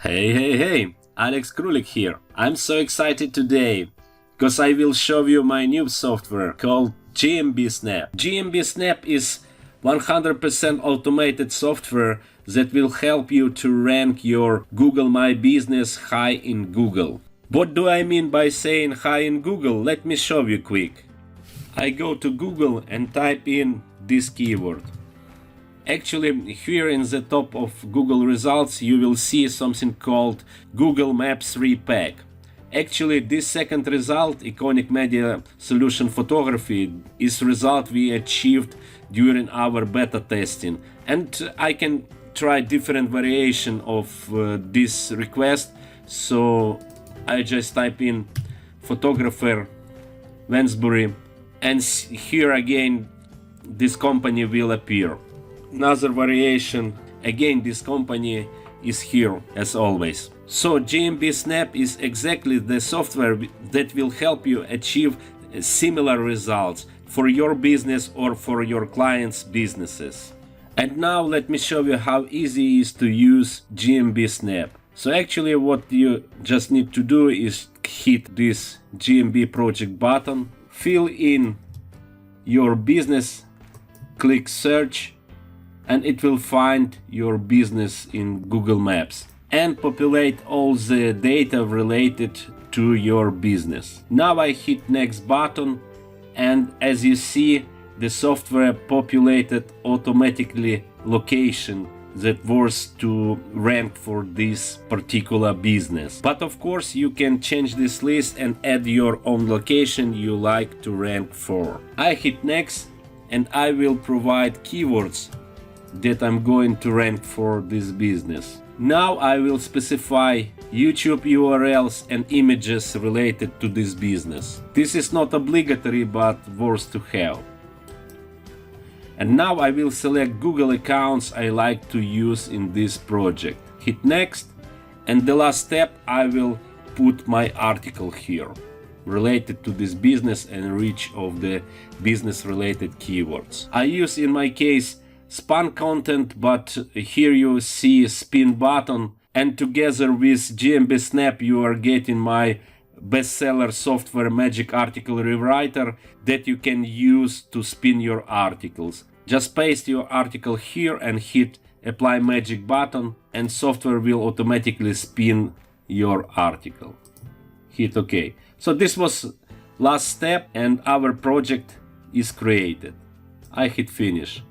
Hey, Alex Krulik here. I'm so excited today because I will show you my new software called GMB Snap. GMB Snap is 100% automated software that will help you to rank your Google My Business high in Google. What do I mean by saying high in Google? Let me show you quick. I go to Google and type in this keyword. Actually, here in the top of Google results you will see something called Google Maps Repack. Actually, this second result, Iconic Media Solution Photography, is result we achieved during our beta testing, and I can try different variation of this request. So I just type in photographer Wensbury, and here again this company will appear. Another variation, again this company is here as always. So GMB Snap is exactly the software that will help you achieve similar results for your business or for your clients' businesses. And now let me show you how easy it is to use GMB Snap. So actually what you just need to do is hit this GMB project button, fill in your business, click search, and it will find your business in Google Maps and populate all the data related to your business. Now I hit next button, and as you see, the software populated automatically location that was to rank for this particular business. But of course you can change this list and add your own location you like to rank for. I hit next, and I will provide keywords that I'm going to rank for this business. Now I will specify YouTube URLs and images related to this business. This is not obligatory but worth to have. And now I will select Google accounts I like to use in this project. Hit next, and the last step, I will put my article here related to this business and reach of the business related keywords. I use in my case span content, but here you see spin button, and together with GMB Snap you are getting my bestseller software Magic Article Rewriter that you can use to spin your articles. Just paste your article here and hit apply magic button, and software will automatically spin your article. Hit OK. So this was last step and our project is created. I hit finish.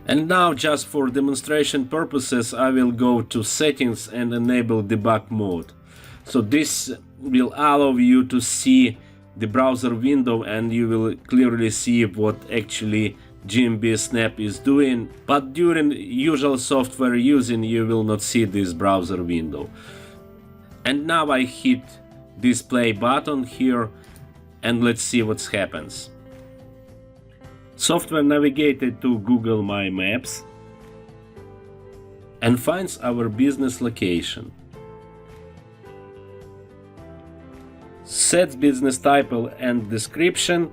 And now, just for demonstration purposes, I will go to settings and enable debug mode. So this will allow you to see the browser window, and you will clearly see what actually GMB Snap is doing. But during usual software using, you will not see this browser window. And now I hit this play button here, and let's see what happens. Software navigated to Google My Maps and finds our business location. Sets business title and description.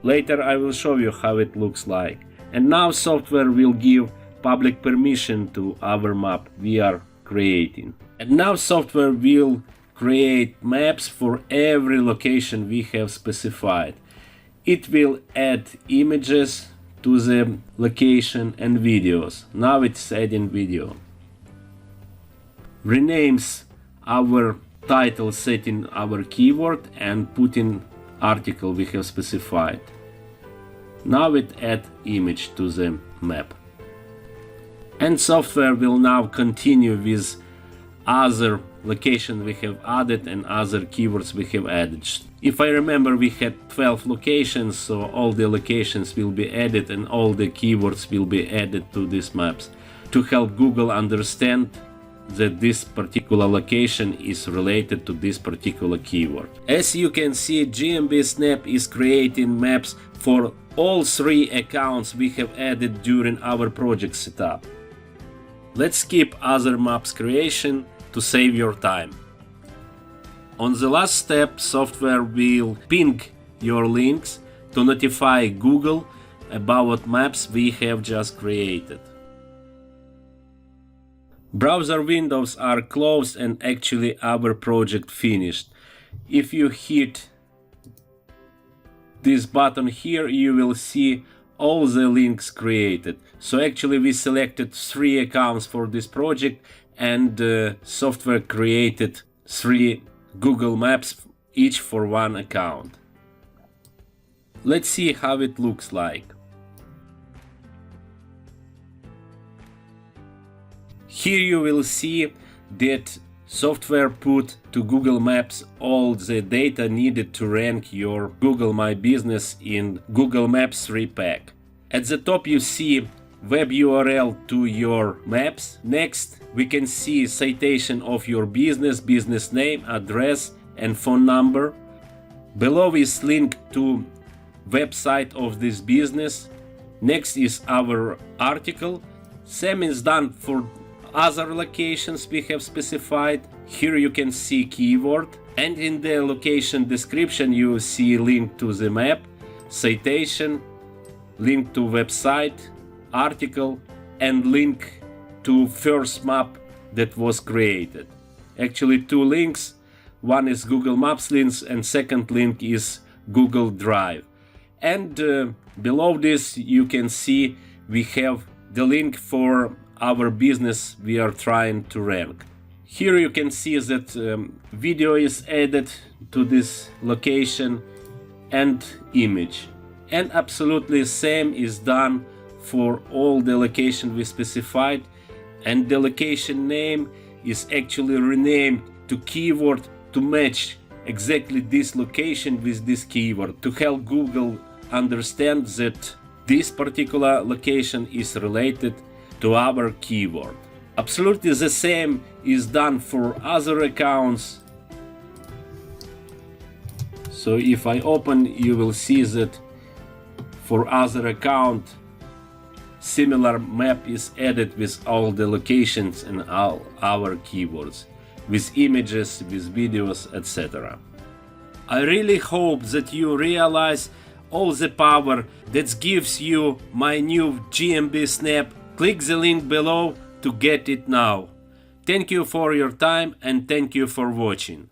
Later I will show you how it looks like. And now software will give public permission to our map we are creating. And now software will create maps for every location we have specified. It will add images to the location and videos. Now it's adding video. Renames our title, setting our keyword and putting article we have specified. Now it add image to the map. And software will now continue with other location we have added and other keywords we have added. If I remember, we had 12 locations, so all the locations will be added and all the keywords will be added to these maps to help Google understand that this particular location is related to this particular keyword. As you can see, GMB Snap is creating maps for all 3 accounts we have added during our project setup. Let's skip other maps creation to save your time. On the last step, software will ping your links to notify Google about what maps we have just created. Browser windows are closed and actually our project finished. If you hit this button here, you will see all the links created. So actually we selected 3 accounts for this project, and software created 3 Google Maps, each for 1 account. Let's see how it looks like. Here you will see that software put to Google Maps all the data needed to rank your Google My Business in Google Maps 3 pack. At the top you see web URL to your maps. Next we can see citation of your business, business name, address and phone number. Below is link to website of this business. Next is our article. Same is done for other locations we have specified. Here you can see keyword, and in the location description you see link to the map, citation, link to website, article, and link to first map that was created. Actually 2 links, one is Google Maps links and second link is Google Drive. And below this you can see we have the link for our business we are trying to rank. Here you can see that video is added to this location and image. And absolutely same is done for all the location we specified, and the location name is actually renamed to keyword to match exactly this location with this keyword, to help Google understand that this particular location is related to our keyword. Absolutely the same is done for other accounts. So if I open, you will see that for other account similar map is added with all the locations and all our keywords, with images, with videos, etc. I really hope that you realize all the power that gives you my new GMB Snap. Click the link below to get it now. Thank you for your time and thank you for watching.